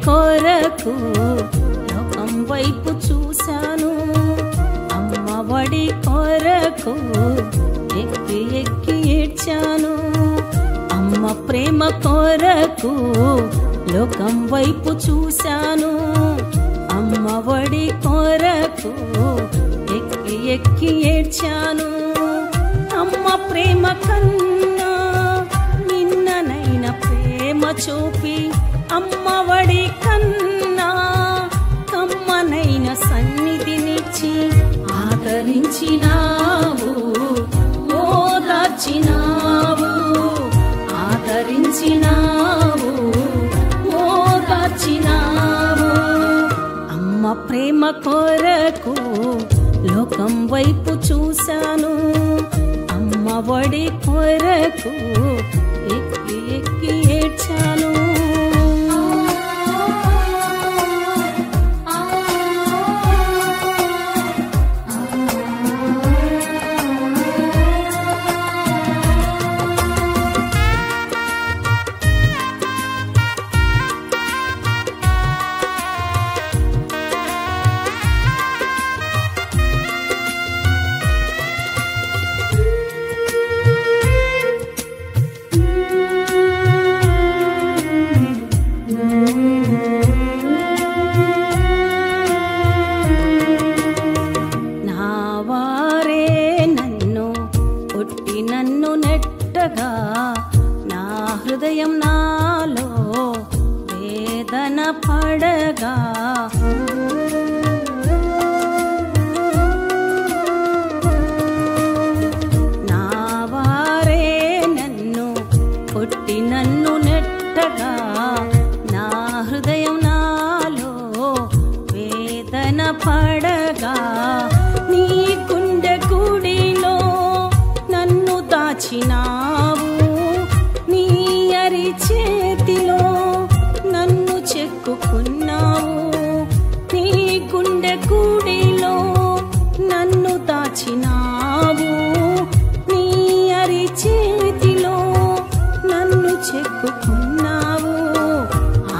కొరకు లోకం వైపు చూశాను, అమ్మ ఒడి కొరకు ఎక్కి ఎక్కి ఏడ్చాను. అమ్మ ప్రేమ కొరకు లోకం వైపు చూశాను, అమ్మ ఒడి కొరకు ఎక్కి ఎక్కి ఏడ్చాను. అమ్మ ప్రేమ కన్నా నిన్ననైన ప్రేమ చూపి, అమ్మ ఒడి కన్నా కమ్మనైన సన్నిధినిచ్చి ఆదరించినావు, ఓదార్చినావు, ఆదరించినావు, ఓదార్చినావు. అమ్మ ప్రేమ కొరకు లోకం వైపు చూశాను, అమ్మ ఒడి కొరకు ఎక్కి ఎక్కి ఏడ్చాను. నా హృదయం నాలో వేదన పడగా, నా వారే నన్ను కొట్టి నన్ను నెట్టగా, నా హృదయం నాలో వేదన పడగా, నీ గుండె గుడిలో నన్ను దాచినావు, నీ అరి చేతిలో నన్ను చెక్కుకున్నావు. నీ గుండె గుడిలో నన్ను దాచినావు, నీ అరి చేతిలో నన్ను చెక్కుకున్నావు.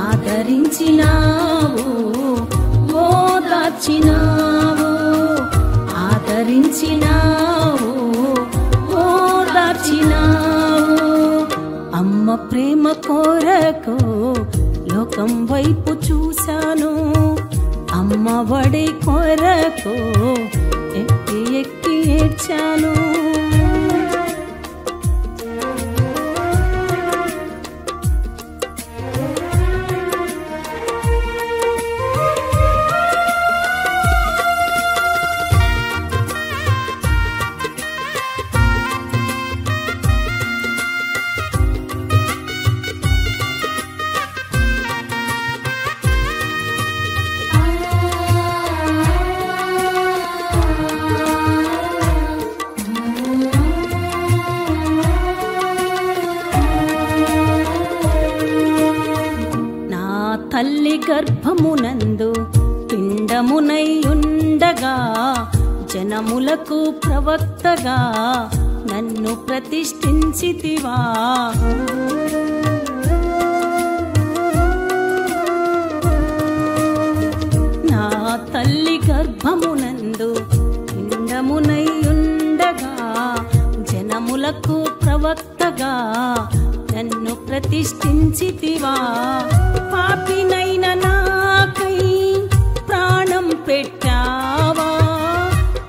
ఆదరించినావు, ఓదార్చినావు, ఆదరించినావు, ఓదార్చినావు. అమ్మ ప్రేమ కొరకు లోకం వైపు చూశాను, అమ్మ ఒడి కొరకు ఎక్కి ఎక్కి ఏడ్చాను. తల్లి గర్భమునందు పిండమునై ఉండగా, జనములకు ప్రవక్తగా నన్ను ప్రతిష్ఠించితివా. నా తల్లి గర్భమునందు పిండమునై ఉండగా, జనములకు ప్రవక్తగా నన్ను ప్రతిష్ఠించితివా. పాపినైన నాకై ప్రాణం పెట్టావా,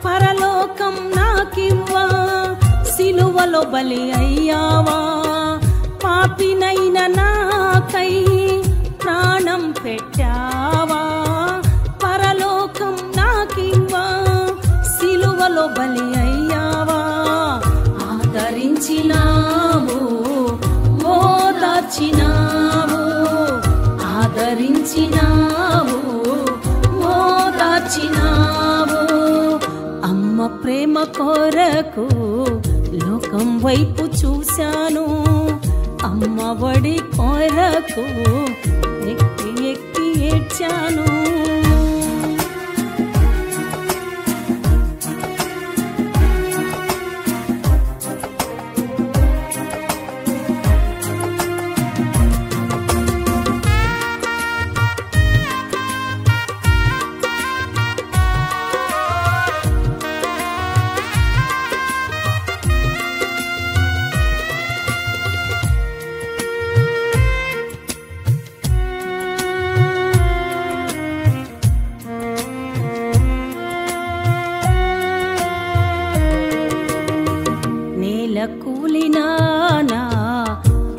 పరలోకం నాకివ్వా సిలువలో బలి అయ్యావా. పాపినైన నాకై ప్రాణం పెట్టావా, పరలోకం నాకివ్వా సిలువలో బలి అయ్యావా. ఆదరించినావు, ఓదార్చినావు, ఆదరించినావు, ఓదార్చినావు. అమ్మ ప్రేమ కొరకు లోకం వైపు చూశాను, అమ్మ ఒడి కొరకు ఎక్కి ఎక్కి ఏడ్చాను. కూలిన నా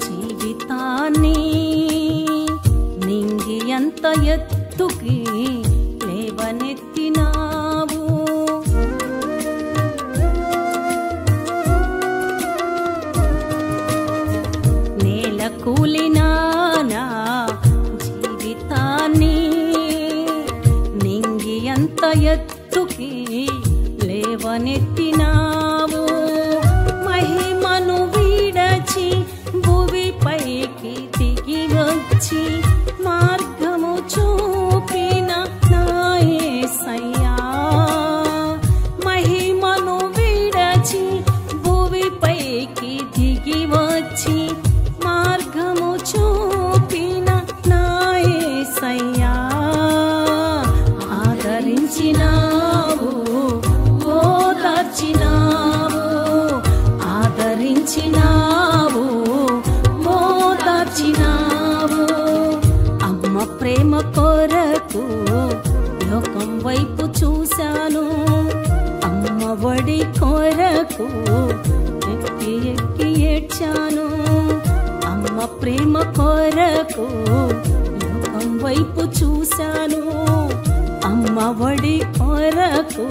జీవితాన్ని నింగి ఎంత ఎత్తుకి లేవనెత్తినావు. నేల కూలిన నా జీవితాన్ని నింగి ఎంత ఎత్తుకి లేవనెత్తినావు. మహిమను విడచి భువిపైకి దిగి వచ్చి మార్గము చూపిన నా యేసయ్యా. మహిమను విడచి భువిపైకి దిగి వచ్చి మార్గము చూపిన నా యేసయ్యా. ఆదరించినావు, ఓదార్చినావు, ఆదరించినావు, ఓదార్చినావు. అమ్మ ప్రేమ కొరకు లోకం వైపు చూశాను. అమ్మ ఒడి కొరకు ఎక్కి ఎక్కి ఏడ్చాను. అమ్మ ప్రేమ కొరకు లోకం వైపు చూశాను. అమ్మ ఒడి కొరకు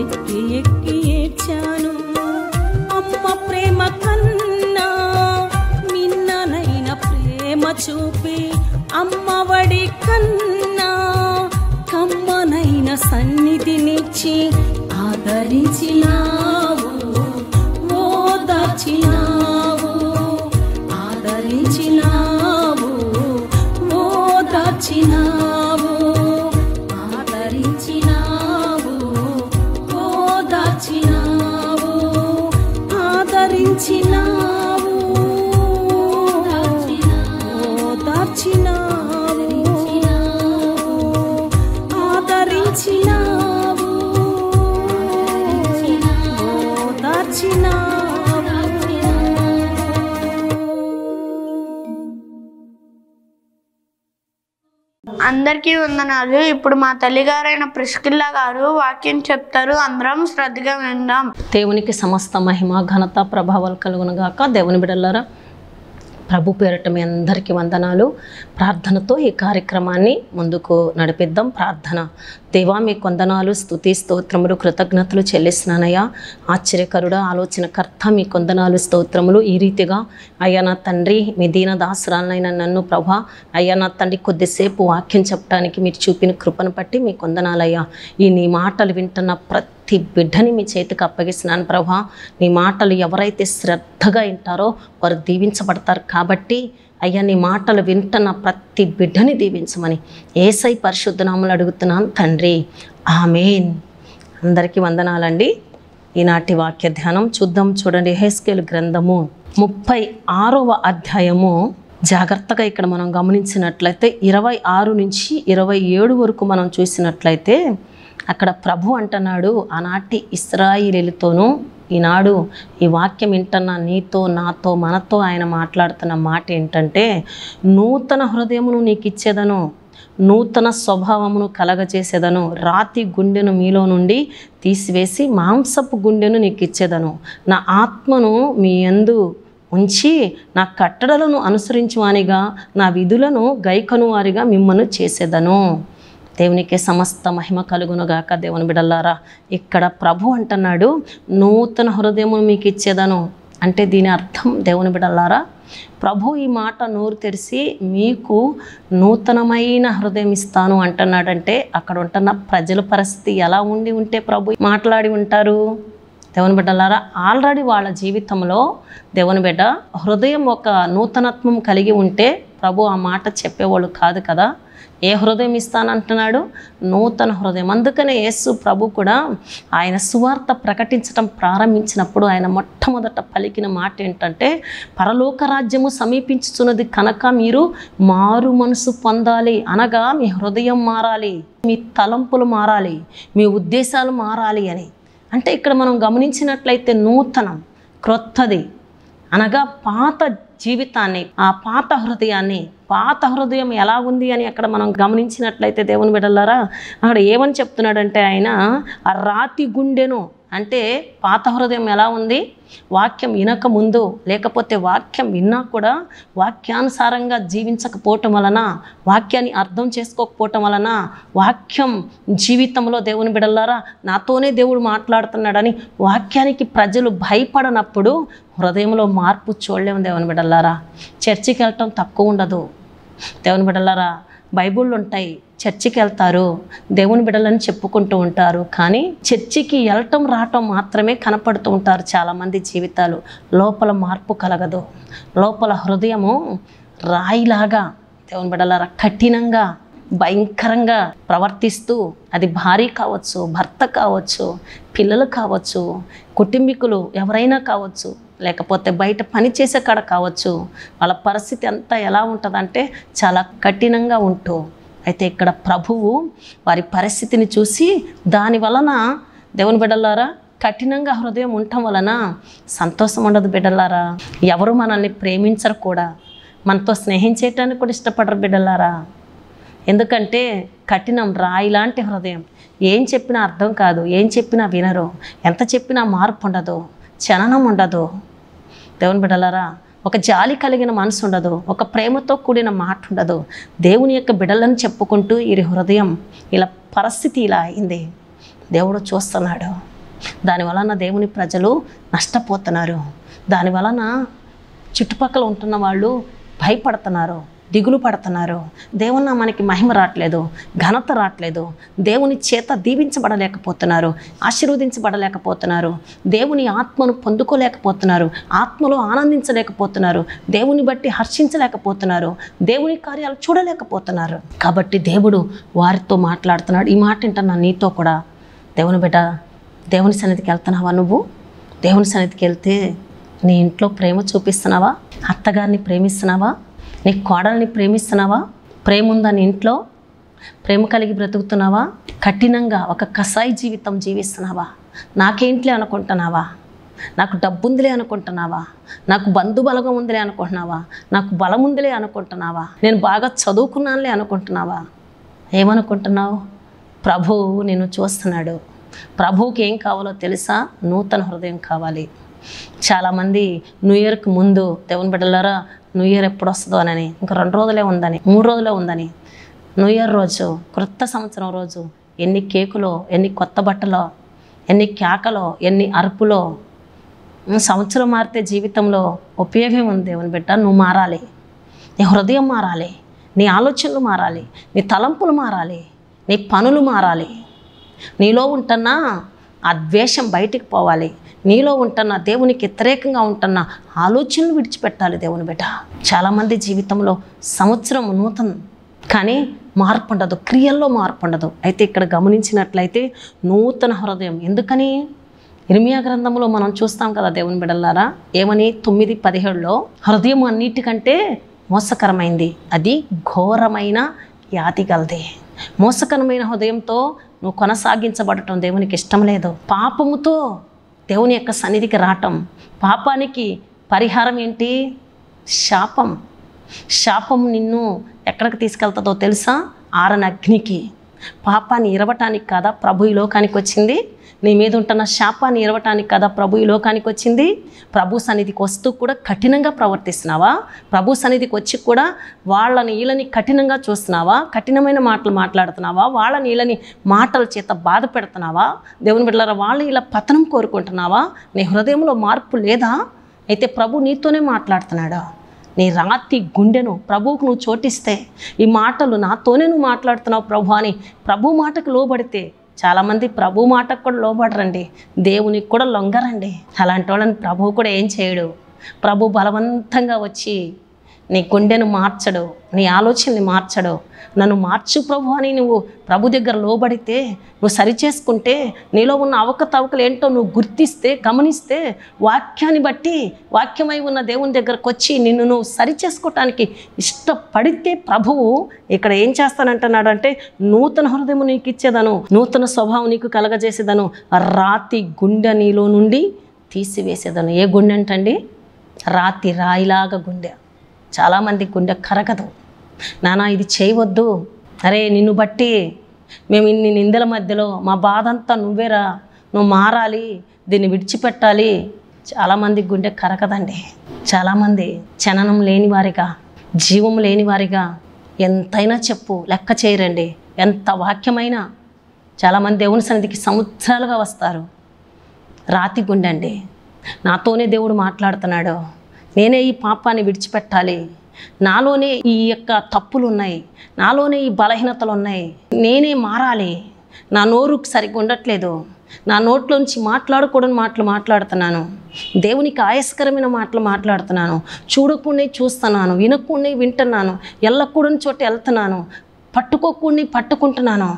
ఎక్కి ఎక్కి ఏడ్చాను. అమ్మ ప్రేమ కన్నా మిన్ననైన ప్రేమ చూపి అమ్మ ఒడి కన్నా కమ్మనైన సన్నిధినిచ్చి ఆదరించినావు, ఓదార్చినావు, ఆదరించినావు, ఓదార్చినావు, ఆదరించినావు, ఓదార్చినావు, ఆదరించినావు, ఓదార్చినావు, ఆదరించినావు, ఓదార్చినావు. అందరికీ వందనాలు. ఇప్పుడు మా తల్లిగారైన ప్రిస్కిల్లా గారు వాక్యం చెప్తారు. అందరం శ్రద్ధగా విందాం. దేవునికి సమస్త మహిమ ఘనత ప్రభావాలు కలుగునుగాక. దేవుని బిడ్డలారా, ప్రభు పేరట మీ అందరికీ వందనాలు. ప్రార్థనతో ఈ కార్యక్రమాన్ని ముందుకు నడిపిద్దాం. ప్రార్థన. దేవా, మీ కొందనాలు, స్తుతి స్తోత్రములు, కృతజ్ఞతలు చెల్లిస్తున్నానయ్యా. ఆశ్చర్యకరుడా, ఆలోచనకర్త, మీ కొందనాలు, స్తోత్రములు. ఈ రీతిగా అయ్యా నా తండ్రి, మీ దీన దాసురాలనైన నన్ను ప్రభా, అయ్యా నా తండ్రి, కొద్దిసేపు వాక్యం చెప్పడానికి మీరు చూపిన కృపను బట్టి మీ కొందనాలయ్యా. ఈ నీ మాటలు వింటున్న ప్రతి బిడ్డని మీ చేతికి అప్పగిస్తున్నాను ప్రభా. నీ మాటలు ఎవరైతే శ్రద్ధగా వింటారో వారు దీవించబడతారు. కాబట్టి అయ్యా, నీ మాటలు వింటున్న ప్రతి బిడ్డని దీవించమని యేసయ్య పరిశుద్ధ నామములో అడుగుతున్నాను తండ్రి, ఆమేన్. అందరికీ వందనాలండి. ఈనాటి వాక్య ధ్యానం చూద్దాం. చూడండి, యెహెజ్కేలు గ్రంథము 36వ అధ్యాయము. జాగ్రత్తగా ఇక్కడ మనం గమనించినట్లయితే 26 నుంచి 27 వరకు మనం చూసినట్లయితే అక్కడ ప్రభు అంటున్నాడు, ఆనాటి ఇశ్రాయేలీయులతోనూ ఈనాడు ఈ వాక్యం వింటున్న నీతో, నాతో, మనతో ఆయన మాట్లాడుతున్న మాట ఏంటంటే, నూతన హృదయమును నీకు ఇచ్చేదను, నూతన స్వభావమును కలగజేసేదను, రాతి గుండెను మీలో నుండి తీసివేసి మాంసపు గుండెను నీకు ఇచ్చేదను, నా ఆత్మను మీ యందు ఉంచి నా కట్టడలను అనుసరించువానిగా, నా విధులను గైకొను వారిగా మిమ్మల్ని చేసేదను. దేవునికి సమస్త మహిమ కలుగునుగాక. దేవుని బిడ్డలారా, ఇక్కడ ప్రభు అంటున్నాడు, నూతన హృదయమును మీకు ఇచ్చేదను. అంటే దీని అర్థం దేవుని బిడ్డలారా, ప్రభు ఈ మాట నోరు తెరిచి మీకు నూతనమైన హృదయం ఇస్తాను అంటున్నాడంటే అక్కడ ఉంటున్న ప్రజల పరిస్థితి ఎలా ఉంటే ప్రభు మాట్లాడి ఉంటారు? దేవుని బిడ్డలారా, ఆల్రెడీ వాళ్ళ జీవితంలో దేవుని బిడ్డ హృదయం ఒక నూతనత్వం కలిగి ఉంటే ప్రభు ఆ మాట చెప్పేవాళ్ళు కాదు కదా. ఏ హృదయం ఇస్తానంటున్నాడు? నూతన హృదయం. అందుకనే యేసు ప్రభు కూడా ఆయన సువార్త ప్రకటించడం ప్రారంభించినప్పుడు ఆయన మొట్టమొదట పలికిన మాట ఏంటంటే, పరలోక రాజ్యము సమీపించుచున్నది కనుక మీరు మారు మనసు పొందాలి. అనగా మీ హృదయం మారాలి, మీ తలంపులు మారాలి, మీ ఉద్దేశాలు మారాలి అని. అంటే ఇక్కడ మనం గమనించినట్లయితే నూతనం, క్రొత్తది అనగా పాత జీవితాన్ని, ఆ పాత హృదయం ఎలా ఉంది అని అక్కడ మనం గమనించినట్లయితే దేవుని బిడ్డలారా, అక్కడ ఏమని చెప్తున్నాడంటే ఆయన ఆ రాతి గుండెను అంటే పాత హృదయం ఎలా ఉంది? వాక్యం వినక ముందు, లేకపోతే వాక్యం విన్నా కూడా వాక్యానుసారంగా జీవించకపోవటం వలన, వాక్యాన్ని అర్థం చేసుకోకపోవటం వలన, వాక్యం జీవితంలో దేవుని బిడ్డలారా నాతోనే దేవుడు మాట్లాడుతున్నాడని వాక్యానికి ప్రజలు భయపడనప్పుడు హృదయంలో మార్పు చూడలేము. దేవుని బిడ్డలారా చర్చికి వెళ్ళటం తక్కువ ఉండదు. దేవుని బిడ్డలారా బైబిళ్ళు ఉంటాయి, చర్చికి వెళ్తారు, దేవుని బిడ్డలని చెప్పుకుంటూ ఉంటారు, కానీ చర్చికి వెళ్ళటం రావటం మాత్రమే కనపడుతూ ఉంటారు చాలామంది జీవితాలు. లోపల మార్పు కలగదు. లోపల హృదయము రాయిలాగా దేవుని బిడ్డలారా కఠినంగా భయంకరంగా ప్రవర్తిస్తూ, అది భార్య కావచ్చు, భర్త కావచ్చు, పిల్లలు కావచ్చు, కుటుంబీకులు ఎవరైనా కావచ్చు, లేకపోతే బయట పని చేసే కాడ కావచ్చు, వాళ్ళ పరిస్థితి అంతా ఎలా ఉంటుందంటే చాలా కఠినంగా ఉంటూ, అయితే ఇక్కడ ప్రభువు వారి పరిస్థితిని చూసి దాని వలన దేవుని బిడ్డలారా కఠినంగా హృదయం ఉండటం వలన సంతోషం ఉండదు బిడ్డలారా. ఎవరు మనల్ని ప్రేమించరు కూడా, మనతో స్నేహించేయటానికి కూడా ఇష్టపడరు బిడ్డలారా. ఎందుకంటే కఠినం రాయి లాంటి హృదయం. ఏం చెప్పినా అర్థం కాదు, ఏం చెప్పినా వినరు, ఎంత చెప్పినా మార్పు ఉండదు, చలనం ఉండదు. దేవుని బిడ్డలారా ఒక జాలి కలిగిన మనసు ఉండదు, ఒక ప్రేమతో కూడిన మాట ఉండదు. దేవుని యొక్క బిడ్డలను చెప్పుకుంటూ ఈ హృదయం ఇలా పరిస్థితి ఇలా అయింది, దేవుడు చూస్తున్నాడు. దానివలన దేవుని ప్రజలు నష్టపోతున్నారు. దానివలన చుట్టుపక్కల ఉంటున్న వాళ్ళు భయపడుతున్నారు, దిగులు పడుతున్నారు. దేవుని మనకి మహిమ రావట్లేదు, ఘనత రావట్లేదు, దేవుని చేత దీవించబడలేకపోతున్నారు, ఆశీర్వదించబడలేకపోతున్నారు, దేవుని ఆత్మను పొందుకోలేకపోతున్నారు, ఆత్మలో ఆనందించలేకపోతున్నారు, దేవుని బట్టి హర్షించలేకపోతున్నారు, దేవుని కార్యాలు చూడలేకపోతున్నారు. కాబట్టి దేవుడు వారితో మాట్లాడుతున్నాడు. ఈ మాట వింటున్నా నీతో కూడా. దేవుని బిడ్డ, దేవుని సన్నిధికి వెళ్తున్నావా? నువ్వు దేవుని సన్నిధికి వెళ్తే నీ ఇంట్లో ప్రేమ చూపిస్తున్నావా? అత్తగారిని ప్రేమిస్తున్నావా? నీ కోడల్ని ప్రేమిస్తున్నావా? ప్రేమ ఉందా నీ ఇంట్లో? ప్రేమ కలిగి బ్రతుకుతున్నావా? కఠినంగా ఒక కసాయి జీవితం జీవిస్తున్నావా? నాకేంట్లే అనుకుంటున్నావా? నాకు డబ్బు ఉందిలే అనుకుంటున్నావా? నాకు బంధుబలగం ఉందిలే అనుకుంటున్నావా? నాకు బలం ఉందిలే అనుకుంటున్నావా? నేను బాగా చదువుకున్నానులే అనుకుంటున్నావా? ఏమనుకుంటున్నావు? ప్రభువు నిన్ను చూస్తున్నాడు. ప్రభువుకి ఏం కావాలో తెలుసా? నూతన హృదయం కావాలి. చాలామంది న్యూ ఇయర్కి ముందు దేవుని బిడ్డలారా న్యూ ఇయర్ ఎప్పుడు వస్తుందో అని, ఇంకా 2 రోజులే ఉందని, 3 రోజులే ఉందని, న్యూ ఇయర్ రోజు, క్రొత్త సంవత్సరం రోజు ఎన్ని కేకులో, ఎన్ని కొత్త బట్టలో, ఎన్ని కేకలో, ఎన్ని అరుపులో. సంవత్సరం మారితే జీవితంలో ఉపయోగం ఉంది. దేవుని బిడ్డ నువ్వు మారాలి, నీ హృదయం మారాలి, నీ ఆలోచనలు మారాలి, నీ తలంపులు మారాలి, నీ పనులు మారాలి. నీలో ఉంటున్న ఆ ద్వేషం బయటికి పోవాలి. నీలో ఉంటున్న దేవునికి వ్యతిరేకంగా ఉంటున్న ఆలోచనలు విడిచిపెట్టాలి. దేవుని బిడ్డ చాలామంది జీవితంలో సంవత్సరం నూతన, కానీ మార్పు ఉండదు, క్రియల్లో మార్పు ఉండదు. అయితే ఇక్కడ గమనించినట్లయితే నూతన హృదయం ఎందుకని? ఇర్మియా గ్రంథంలో మనం చూస్తాం కదా దేవుని బిడ్డలారా, ఏమని 9:17లో హృదయం అన్నిటికంటే మోసకరమైంది, అది ఘోరమైన వ్యాధి గలది. మోసకరమైన హృదయంతో నువ్వు కొనసాగించబడటం దేవునికి ఇష్టం లేదు. పాపముతో దేవుని యొక్క సన్నిధికి రావటం, పాపానికి పరిహారం ఏంటి? శాపం. శాపం నిన్ను ఎక్కడికి తీసుకెళ్తుందో తెలుసా? ఆరని అగ్నికి. పాపాన్ని ఇరవటానికి కాదా ప్రభు ఈ లోకానికి వచ్చింది? నీ మీద ఉంటున్న శాపాన్ని ఇరవటానికి కదా ప్రభు ఈ లోకానికి వచ్చింది? ప్రభు సన్నిధికి వస్తూ కూడా కఠినంగా ప్రవర్తిస్తున్నావా? ప్రభు సన్నిధికి వచ్చి కూడా వాళ్ళని వీళ్ళని కఠినంగా చూస్తున్నావా? కఠినమైన మాటలు మాట్లాడుతున్నావా? వాళ్ళని వీళ్ళని మాటల చేత బాధ పెడుతున్నావా? దేవుని బిడ్డలారా వాళ్ళు ఇలా పతనం కోరుకుంటున్నావా? నీ హృదయంలో మార్పు లేదా? అయితే ప్రభు నీతోనే మాట్లాడుతున్నాడా? నీ రాతి గుండెను ప్రభువుకు నువ్వు చోటిస్తే, ఈ మాటలు నాతోనే నువ్వు మాట్లాడుతున్నావు ప్రభు అని ప్రభు మాటకు లోబడితే, చాలామంది ప్రభు మాటకు కూడా లోబడరండి, దేవునికి కూడా లొంగరండి. అలాంటి వాళ్ళని ప్రభువు కూడా ఏం చేయడు. ప్రభు బలవంతంగా వచ్చి నీ గుండెను మార్చడు, నీ ఆలోచనని మార్చడు. నన్ను మార్చు ప్రభు అని నువ్వు ప్రభు దగ్గర లోబడితే, నువ్వు సరిచేసుకుంటే, నీలో ఉన్న అవకతవకలు ఏంటో నువ్వు గుర్తిస్తే, గమనిస్తే, వాక్యాన్ని బట్టి వాక్యమై ఉన్న దేవుని దగ్గరకు వచ్చి నిన్ను నువ్వు సరిచేసుకోవటానికి ఇష్టపడితే ప్రభువు ఇక్కడ ఏం చేస్తానంటున్నాడు అంటే, నూతన హృదయం నీకు ఇచ్చేదను, నూతన స్వభావం నీకు కలగజేసేదను, రాతి గుండె నీలో నుండి తీసివేసేదను. ఏ గుండె అంటండి? రాతి రాయిలాగా గుండె. చాలామంది గుండె కరగదు. నానా ఇది చేయవద్దు, అరే నిన్ను బట్టి మేము ఇన్ని నిందల మధ్యలో, మా బాధ అంతా నువ్వేరా, నువ్వు మారాలి, దీన్ని విడిచిపెట్టాలి. చాలామంది గుండె కరకదండి. చాలామంది చలనం లేని వారిగా, జీవం లేని వారిగా ఎంతైనా చెప్పు లెక్క చేయరండి. ఎంత వాక్యమైనా. చాలామంది దేవుని సన్నిధికి సంవత్సరాలుగా వస్తారు. రాతి గుండె అండి. నాతోనే దేవుడు మాట్లాడుతున్నాడు. నేనే ఈ పాపాన్ని విడిచిపెట్టాలి, నాలోనే ఈ యొక్క తప్పులు ఉన్నాయి, నాలోనే ఈ బలహీనతలు ఉన్నాయి, నేనే మారాలి, నా నోరు సరిగ్గా ఉండట్లేదు, నా నోట్లోంచి మాట్లాడకూడని మాటలు మాట్లాడుతున్నాను, దేవునికి ఆయస్కరమైన మాటలు మాట్లాడుతున్నాను, చూడకుండా చూస్తున్నాను, వినకుండా వింటున్నాను, వెళ్ళకూడని చోట వెళ్తున్నాను, పట్టుకోకుండా పట్టుకుంటున్నాను.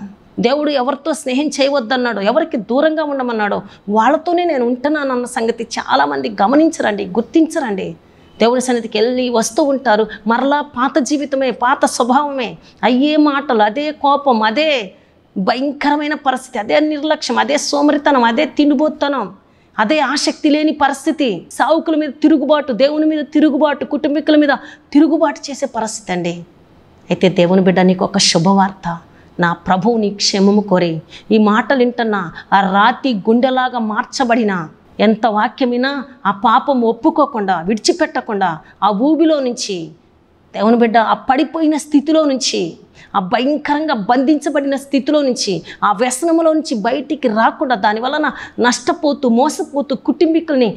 దేవుడు ఎవరితో స్నేహం చేయవద్దన్నాడు, ఎవరికి దూరంగా ఉండమన్నాడో వాళ్ళతోనే నేను ఉంటున్నాను అన్న సంగతి చాలామంది గమనించరండి, గుర్తించరండి. దేవుని సన్నిధికి వెళ్ళి వస్తూ ఉంటారు. మరలా పాత జీవితమే, పాత స్వభావమే, అయ్యే మాటలు, అదే కోపం, అదే భయంకరమైన పరిస్థితి, అదే నిర్లక్ష్యం, అదే సోమరితనం, అదే తిండిపోతనం, అదే ఆసక్తి లేని పరిస్థితి, సావుకుల మీద తిరుగుబాటు, దేవుని మీద తిరుగుబాటు, కుటుంబీకుల మీద తిరుగుబాటు చేసే పరిస్థితి అండి. అయితే దేవుని బిడ్డ, నీకు ఒక శుభవార్త. నా ప్రభువు నీ క్షేమము కోరి ఈ మాటలు వింటున్నా ఆ రాతి గుండెలాగా మార్చబడిన, ఎంత వాక్యమైనా ఆ పాపం ఒప్పుకోకుండా విడిచిపెట్టకుండా ఆ ఊబిలో నుంచి, దేవుని బిడ్డ ఆ పడిపోయిన స్థితిలో నుంచి, ఆ భయంకరంగా బంధించబడిన స్థితిలో నుంచి, ఆ వ్యసనంలో నుంచి బయటికి రాకుండా దానివలన నష్టపోతూ మోసపోతూ కుటుంబీకుల్ని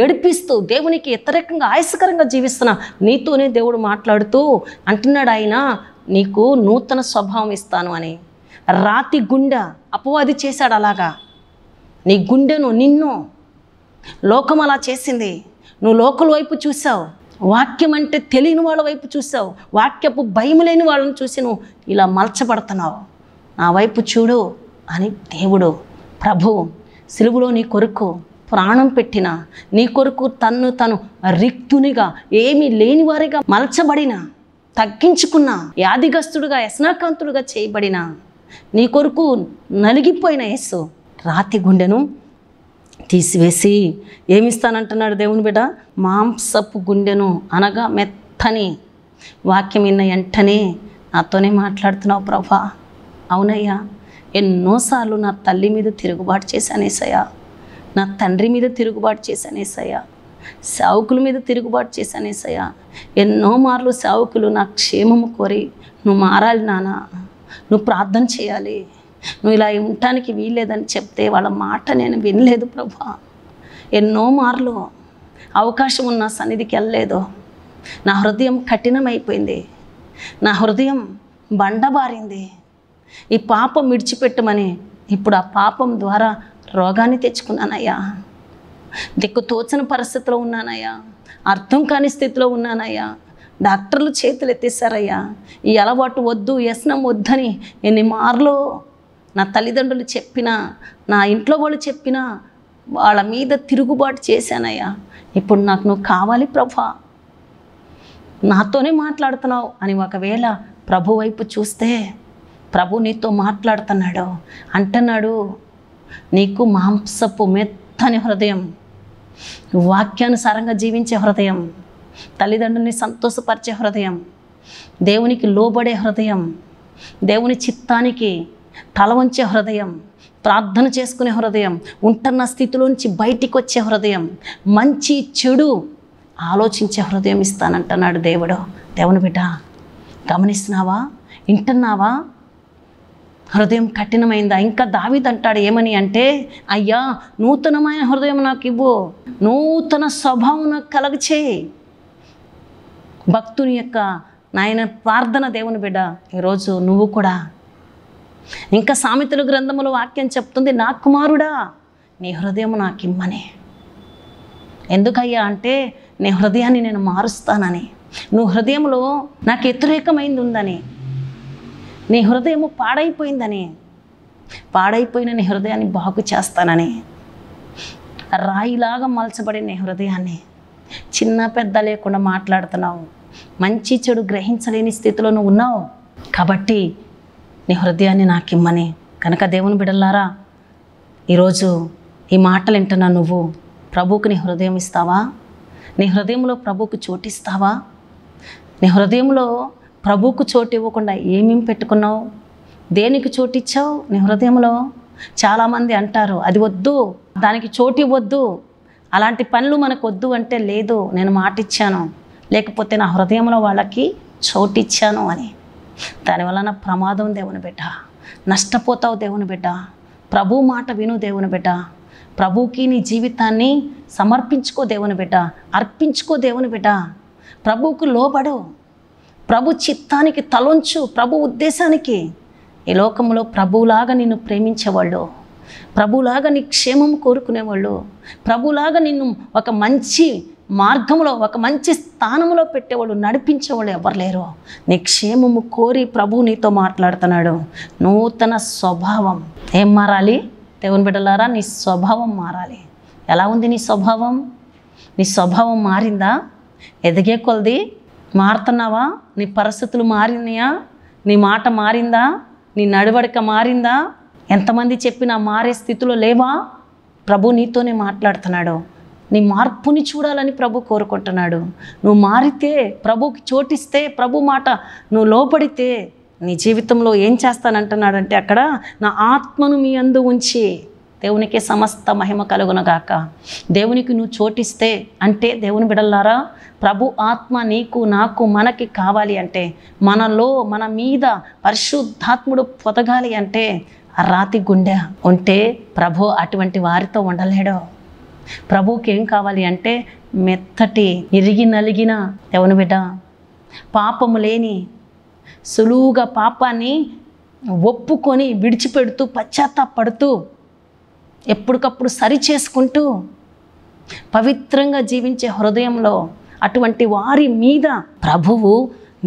ఏడిపిస్తూ దేవునికి వ్యతిరేకంగా ఆయస్కరంగా జీవిస్తున్న నీతోనే దేవుడు మాట్లాడుతూ అంటున్నాడు, ఆయన నీకు నూతన స్వభావం ఇస్తాను అని. రాతి గుండె అపవాది చేశాడు అలాగా. నీ గుండెను, నిన్ను లోకం అలా చేసింది. నువ్వు లోకల వైపు చూసావు, వాక్యం అంటే తెలియని వాళ్ళ వైపు చూసావు, వాక్యపు భయం లేని వాళ్ళని చూసి నువ్వు ఇలా మలచబడుతున్నావు. నా వైపు చూడు అని దేవుడు ప్రభువు సిలువలో నీ కొరకు ప్రాణం పెట్టిన, నీ కొరకు తను రిక్తునిగా, ఏమీ లేని వారిగా మలచబడిన, తగ్గించుకున్న, యాదిగస్తుడుగా వ్యసనాకాంతుడుగా చేయబడిన, నీ కొరకు నలిగిపోయిన యేసు రాతి గుండెను తీసివేసి ఏమిస్తానంటున్నాడు దేవుని బిడ్డ? మాంసపు గుండెను, అనగా మెత్తని. వాక్యం విన్న వెంటనే నాతోనే మాట్లాడుతున్నావు ప్రభా. అవునయ్యా, ఎన్నోసార్లు నా తల్లి మీద తిరుగుబాటు చేశానేసయ్యా, నా తండ్రి మీద తిరుగుబాటు చేశానేసయ్యా, సేవకుల మీద తిరుగుబాటు చేశానేసయ్యా. ఎన్నో మార్లు సేవకులు నా క్షేమము కోరి నువ్వు మారాలి నాన్న, నువ్వు ప్రార్థన చేయాలి, నువ్వు ఇలా ఉండటానికి వీల్లేదని చెప్తే వాళ్ళ మాట నేను వినలేదు ప్రభా. ఎన్నో మార్లు అవకాశం ఉన్న సన్నిధికి వెళ్ళలేదు. నా హృదయం కఠినమైపోయింది, నా హృదయం బండబారింది. ఈ పాపం విడిచిపెట్టమని ఇప్పుడు ఆ పాపం ద్వారా రోగాన్ని తెచ్చుకున్నానయ్యా. దిక్కు తోచని పరిస్థితిలో ఉన్నానయ్యా, అర్థం కాని స్థితిలో ఉన్నానయ్యా. డాక్టర్లు చేతులు ఎత్తేసారయ్యా. ఈ అలవాటు వద్దు, వ్యసనం వద్దని ఎన్ని మార్లు నా తల్లిదండ్రులు చెప్పినా, నా ఇంట్లో వాళ్ళు చెప్పినా వాళ్ళ మీద తిరుగుబాటు చేశానయ్యా. ఇప్పుడు నాకు నువ్వు కావాలి ప్రభా, నాతోనే మాట్లాడుతున్నావు అని ఒకవేళ ప్రభు వైపు చూస్తే ప్రభు నీతో మాట్లాడుతున్నాడు, అంటున్నాడు, నీకు మాంసపు మెత్తని హృదయం, వాక్యానుసారంగా జీవించే హృదయం, తల్లిదండ్రుల్ని సంతోషపరిచే హృదయం, దేవునికి లోబడే హృదయం, దేవుని చిత్తానికి తల వంచే హృదయం, ప్రార్థన చేసుకునే హృదయం, ఉంటున్న స్థితిలోంచి బయటికి వచ్చే హృదయం, మంచి చెడు ఆలోచించే హృదయం ఇస్తానంటున్నాడు దేవుడు. దేవుని బిడ్డ, గమనిస్తున్నావా? వింటున్నావా? హృదయం కఠినమైందా? ఇంకా దావీదు అంటాడు ఏమని అంటే, అయ్యా నూతనమైన హృదయం నాకు ఇవ్వు, నూతన స్వభావం నాకు కలగచేయి. భక్తుని యొక్క నాయన ప్రార్థన. దేవుని బిడ్డ, ఈరోజు నువ్వు కూడా ఇంకా సామెతల గ్రంథములో వాక్యం చెప్తుంది, నా కుమారుడా నీ హృదయం నాకు ఇమ్మని. ఎందుకయ్యా అంటే, నీ హృదయాన్ని నేను మారుస్తానని, నువ్వు హృదయంలో నాకు వ్యతిరేకమైంది ఉందని, నీ హృదయము పాడైపోయిందని, పాడైపోయిన నీ హృదయాన్ని బాగు చేస్తానని, రాయిలాగా మలచబడి నీ హృదయాన్ని చిన్న పెద్ద లేకుండా మాట్లాడుతున్నావు. మంచి చెడు గ్రహించలేని స్థితిలో నువ్వు ఉన్నావు కాబట్టి నీ హృదయాన్ని నాకు ఇమ్మని. కనుక దేవుని బిడ్డలారా, ఈరోజు ఈ మాటలు వింటున్నా నువ్వు ప్రభువుకు నీ హృదయం ఇస్తావా? నీ హృదయంలో ప్రభువుకు చోటిస్తావా? నీ హృదయంలో ప్రభువుకు చోటు ఇవ్వకుండా ఏమేమి పెట్టుకున్నావు? దేనికి చోటిచ్చావు నీ హృదయంలో? చాలామంది అంటారు అది వద్దు, దానికి చోటు ఇవ్వద్దు, అలాంటి పనులు మనకు వద్దు అంటే, లేదు నేను మాట ఇచ్చాను, లేకపోతే నా హృదయంలో వాళ్ళకి చోటు ఇచ్చాను అని. దానివలన ప్రమాదం దేవుని బిడ్డ, నష్టపోతావు దేవుని బిడ్డ. ప్రభు మాట విను దేవుని బిడ్డ. ప్రభుకి నీ జీవితాన్ని సమర్పించుకో దేవుని బిడ్డ, అర్పించుకో దేవుని బిడ్డ. ప్రభువుకు లోబడు, ప్రభు చిత్తానికి తలొంచు, ప్రభు ఉద్దేశానికి. ఈ లోకంలో ప్రభువులాగా నిన్ను ప్రేమించేవాళ్ళు, ప్రభులాగా నీ క్షేమం కోరుకునేవాళ్ళు, ప్రభులాగా నిన్ను ఒక మంచి మార్గంలో, ఒక మంచి స్థానంలో పెట్టేవాళ్ళు, నడిపించేవాళ్ళు ఎవరు లేరు. నీ క్షేమము కోరి ప్రభు నీతో మాట్లాడుతున్నాడు. నూతన స్వభావం ఏం మారాలి దేవుని బిడ్డలారా? నీ స్వభావం మారాలి. ఎలా ఉంది నీ స్వభావం? నీ స్వభావం మారిందా? ఎదిగే కొలది మారుతున్నావా? నీ పరిస్థితులు మారినాయా? నీ మాట మారిందా? నీ నడవడిక మారిందా? ఎంతమంది చెప్పినా మారే స్థితిలో లేవా? ప్రభు నీతోనే మాట్లాడుతున్నాడు. నీ మార్పుని చూడాలని ప్రభు కోరుకుంటున్నాడు. నువ్వు మారితే, ప్రభుకి చోటిస్తే, ప్రభు మాట నువ్వు లోపడితే నీ జీవితంలో ఏం చేస్తానంటున్నాడంటే, అక్కడ నా ఆత్మను మీ అందు ఉంచి దేవునికి సమస్త మహిమ కలుగునగాక. దేవునికి నువ్వు చోటిస్తే అంటే, దేవుని బిడ్డలారా, ప్రభు ఆత్మ నీకు నాకు మనకి కావాలి అంటే, మనలో మన మీద పరిశుద్ధాత్ముడు పొదగాలి అంటే, ఆ రాతి గుండె ఉంటే ప్రభు అటువంటి వారితో ఉండలేడు. ప్రభువుకి ఏం కావాలి అంటే, మెత్తటి ఇరిగి నలిగిన దేవుని బిడ్డ, పాపము లేని, సులువుగా పాపాన్ని ఒప్పుకొని విడిచిపెడుతూ, పశ్చాత్తాపడుతూ, ఎప్పటికప్పుడు సరి చేసుకుంటూ పవిత్రంగా జీవించే హృదయంలో అటువంటి వారి మీద ప్రభువు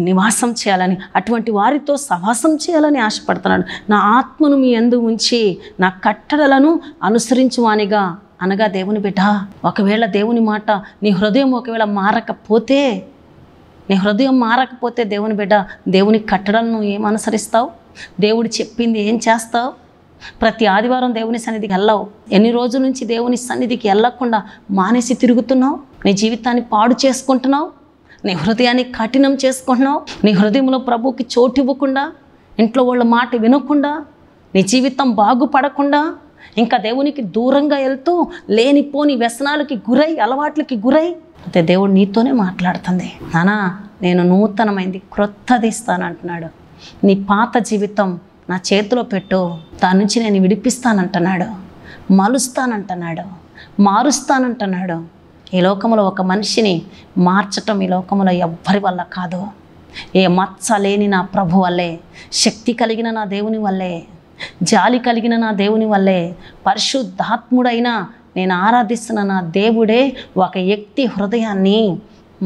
నివాసం చేయాలని, అటువంటి వారితో సహవాసం చేయాలని ఆశపడుతున్నాడు. నా ఆత్మను మీ యందు ఉంచి నా కట్టడలను అనుసరించువానిగా అనగా దేవుని బిడ్డ, ఒకవేళ దేవుని మాట నీ హృదయం ఒకవేళ మారకపోతే, నీ హృదయం మారకపోతే దేవుని బిడ్డ, దేవుని కట్టడలను ఏం అనుసరిస్తావు? దేవుడు చెప్పింది ఏం చేస్తావు? ప్రతి ఆదివారం దేవుని సన్నిధికి వెళ్ళావు. ఎన్ని రోజుల నుంచి దేవుని సన్నిధికి వెళ్ళకుండా మానేసి తిరుగుతున్నావు? నీ జీవితాన్ని పాడు చేసుకుంటున్నావు, నీ హృదయాన్ని కఠినం చేసుకుంటున్నావు, నీ హృదయంలో ప్రభువుకి చోటు ఇవ్వకుండా, ఇంట్లో వాళ్ళ మాట వినకుండా, నీ జీవితం బాగుపడకుండా, ఇంకా దేవునికి దూరంగా వెళ్తూ లేనిపోని వ్యసనాలకి గురై, అలవాట్లకి గురై, అయితే దేవుడు నీతోనే మాట్లాడుతుంది. నానా, నేను నూతనమైంది క్రొత్తది ఇస్తానంటున్నాడు. నీ పాత జీవితం నా చేతిలో పెట్టు, దాని నుంచి నేను విడిపిస్తానంటున్నాడు, మలుస్తానంటున్నాడు, మారుస్తానంటున్నాడు. ఈ లోకంలో ఒక మనిషిని మార్చటం ఈ లోకంలో ఎవ్వరి వల్ల కాదు. ఏ మచ్చ లేని నా ప్రభు వల్లే, శక్తి కలిగిన నా దేవుని వల్లే, జాలి కలిగిన నా దేవుని వల్లే, పరిశుద్ధాత్ముడైన నేను ఆరాధిస్తున్న నా దేవుడే ఒక వ్యక్తి హృదయాన్ని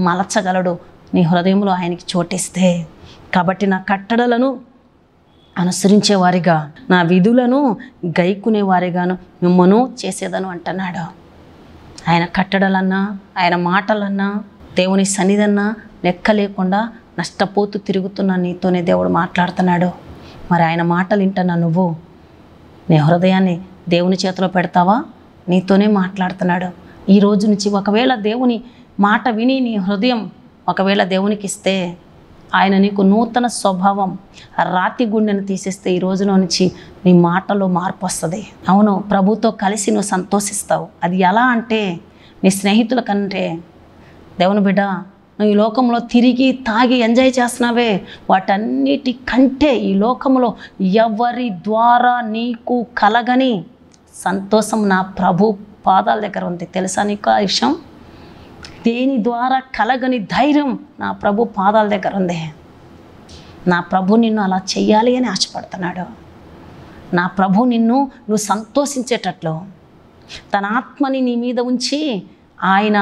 మలచగలడు. నీ హృదయంలో ఆయనకి చోటిస్తే. కాబట్టి నా కట్టడలను అనుసరించేవారిగా, నా విధులను గైకునేవారిగాను మిమ్మను చేసేదను అంటున్నాడు. ఆయన కట్టడలన్నా, ఆయన మాటలన్నా, దేవుని సన్నిధన్నా లెక్క లేకుండా నష్టపోతూ తిరుగుతున్న నీతోనే దేవుడు మాట్లాడుతున్నాడు. మరి ఆయన మాటలు వింటున్నా నువ్వు నీ హృదయాన్ని దేవుని చేతిలో పెడతావా? నీతోనే మాట్లాడుతున్నాడు. ఈ రోజు నుంచి ఒకవేళ దేవుని మాట విని నీ హృదయం ఒకవేళ దేవునికి ఇస్తే, ఆయన నీకు నూతన స్వభావం, రాతి గుండెను తీసేస్తే ఈ రోజులో నుంచి నీ మాటలో మార్పు వస్తుంది. అవును, ప్రభుతో కలిసి నువ్వు సంతోషిస్తావు. అది ఎలా అంటే, నీ స్నేహితుల కంటే దేవుని బిడ్డ, నువ్వు ఈ లోకంలో తిరిగి తాగి ఎంజాయ్ చేస్తున్నావే, వాటన్నిటి కంటే ఈ లోకంలో ఎవరి ద్వారా నీకు కలగని సంతోషం నా ప్రభు పాదాల దగ్గర ఉంది. తెలుసా నీకు ఆ విషయం? దేని ద్వారా కలగని ధైర్యం నా ప్రభు పాదాల దగ్గర ఉంది. నా ప్రభు నిన్ను అలా చెయ్యాలి అని ఆశపడుతున్నాడు. నా ప్రభు నువ్వు సంతోషించేటట్లు తన ఆత్మని నీ మీద ఉంచి ఆయన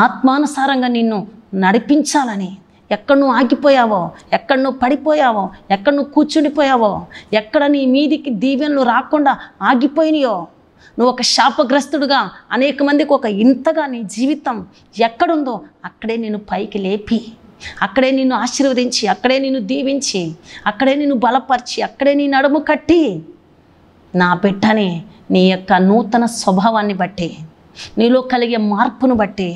ఆత్మానుసారంగా నిన్ను నడిపించాలని. ఎక్కడ నువ్వు ఆగిపోయావో, ఎక్కడ నువ్వు పడిపోయావో, ఎక్కడ నువ్వు కూర్చుండిపోయావో, ఎక్కడ నీ మీదికి దీవెనలు రాకుండా ఆగిపోయినాయో, నువ్వు ఒక శాపగ్రస్తుడుగా అనేక మందికి ఒక ఇంతగా నీ జీవితం ఎక్కడుందో అక్కడే నిన్ను పైకి లేపి, అక్కడే నిన్ను ఆశీర్వదించి, అక్కడే నిన్ను దీవించి, అక్కడే నిన్ను బలపరిచి, అక్కడే నీ నడుము కట్టి, నా బిడ్డని నీ యొక్క నూతన స్వభావాన్ని బట్టి, నీలో కలిగే మార్పును బట్టి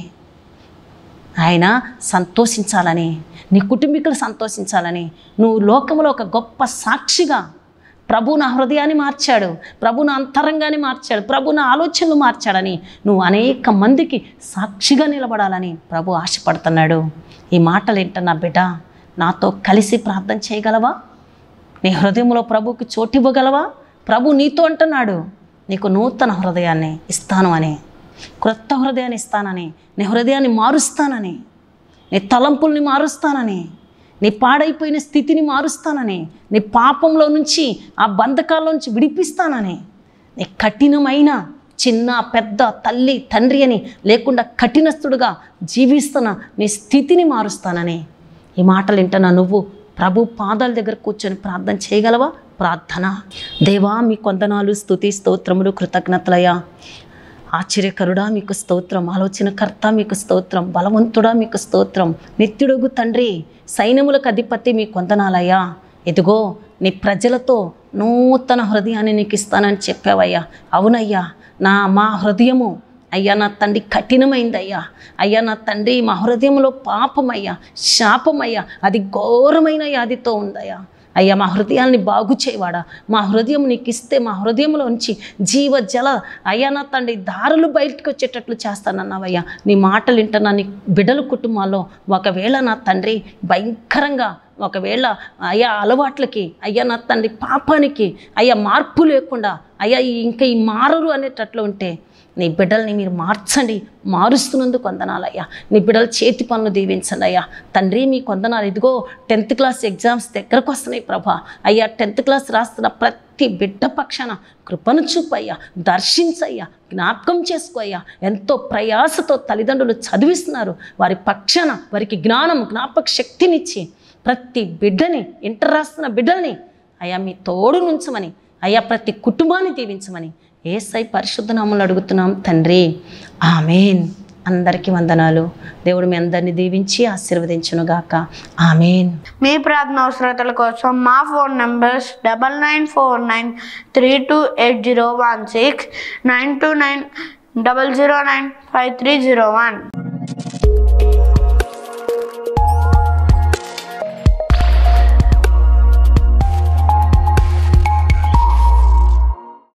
ఆయన సంతోషించాలని, నీ కుటుంబీకులు సంతోషించాలని, నువ్వు లోకంలో ఒక గొప్ప సాక్షిగా ప్రభు నా హృదయాన్ని మార్చాడు, ప్రభు నా అంతరంగాన్ని మార్చాడు, ప్రభు నా ఆలోచనలు మార్చాడని నువ్వు అనేక మందికి సాక్షిగా నిలబడాలని ప్రభు ఆశపడుతున్నాడు. ఈ మాటలు ఏంటన్నా బిడ్డ, నాతో కలిసి ప్రార్థన చేయగలవా? నీ హృదయంలో ప్రభుకి చోటివ్వగలవా? ప్రభు నీతో అంటున్నాడు, నీకు నూతన హృదయాన్ని ఇస్తాను అని, క్రొత్త హృదయాన్ని ఇస్తానని, నీ హృదయాన్ని మారుస్తానని, నీ తలంపుల్ని మారుస్తానని, నీ పాడైపోయిన స్థితిని మారుస్తానని, నీ పాపంలో నుంచి ఆ బంధకాల నుంచి విడిపిస్తానని, నీ కఠినమైన చిన్న పెద్ద తల్లి తండ్రి అని లేకుండా కఠినస్తుడుగా జీవిస్తున్న నీ స్థితిని మారుస్తానని ఈ మాటలు వింటున్నా నువ్వు ప్రభు పాదాల దగ్గర కూర్చొని ప్రార్థన చేయగలవా? ప్రార్థన. దేవా మీ కొందనాలు, స్తుతి స్తోత్రములు, కృతజ్ఞతలయ్యా. ఆశ్చర్యకరుడా మీకు స్తోత్రం, ఆలోచనకర్త మీకు స్తోత్రం, బలవంతుడా మీకు స్తోత్రం, నిత్యుడుగు తండ్రి, సైన్యములకు అధిపతి మీ కొందనాలయ్యా. ఇదిగో నీ ప్రజలతో నూతన హృదయాన్ని నీకు ఇస్తానని చెప్పావయ్యా. అవునయ్యా, మా హృదయము అయ్యా నా తండ్రి కఠినమైందయ్యా. అయ్యా నా తండ్రి మా హృదయంలో పాపమయ్యా, శాపమయ్యా, అది ఘోరమైన వ్యాధితో ఉందయ్యా. అయ్యా మా హృదయాన్ని బాగు చేయవాడా, మా హృదయం నీకు ఇస్తే మా హృదయంలో ఉంచి జీవజల అయ్యా నా తండ్రి దారులు బయటకు వచ్చేటట్లు చేస్తానన్నావయ్యా. నీ మాటలు వింటున్నా నీ బిడ్డల కుటుంబాల్లో ఒకవేళ నా తండ్రి భయంకరంగా ఒకవేళ అయ్యా అలవాట్లకి అయ్యా నా తండ్రి పాపానికి అయ్యా మార్పు లేకుండా అయ్యా ఇంకా ఈ మారరు అనేటట్లు ఉంటే నీ బిడ్డల్ని మీరు మార్చండి, మారుస్తున్నందుకు వందనాలయ్యా. నీ బిడ్డల చేతి పనులు దీవించండి అయ్యా. తండ్రి మీ వందనాలు. ఇదిగో 10th క్లాస్ ఎగ్జామ్స్ దగ్గరకు వస్తున్నాయి ప్రభా. అయ్యా 10th క్లాస్ రాస్తున్న ప్రతి బిడ్డ పక్షాన కృపను చూపయ్యా, దర్శించయ్యా, జ్ఞాపకం చేసుకోయ్యా. ఎంతో ప్రయాసతో తల్లిదండ్రులు చదివిస్తున్నారు. వారి పక్షాన వారికి జ్ఞానం జ్ఞాపక శక్తినిచ్చి ప్రతి బిడ్డని ఇంటర్ రాస్తున్న బిడ్డల్ని అయ్యా మీ తోడు నుంచమని అయ్యా ప్రతి కుటుంబాన్ని దీవించమని యేసయ్య పరిశుద్ధ నామములో అడుగుతున్నాం తండ్రి, ఆమేన్. అందరికీ వందనాలు. దేవుడు మీ అందరినీ దీవించి ఆశీర్వదించునుగాక. ఆమేన్. మీ ప్రార్థన అవసరతల కోసం మా ఫోన్ నంబర్స్ 9949328016 92900953001.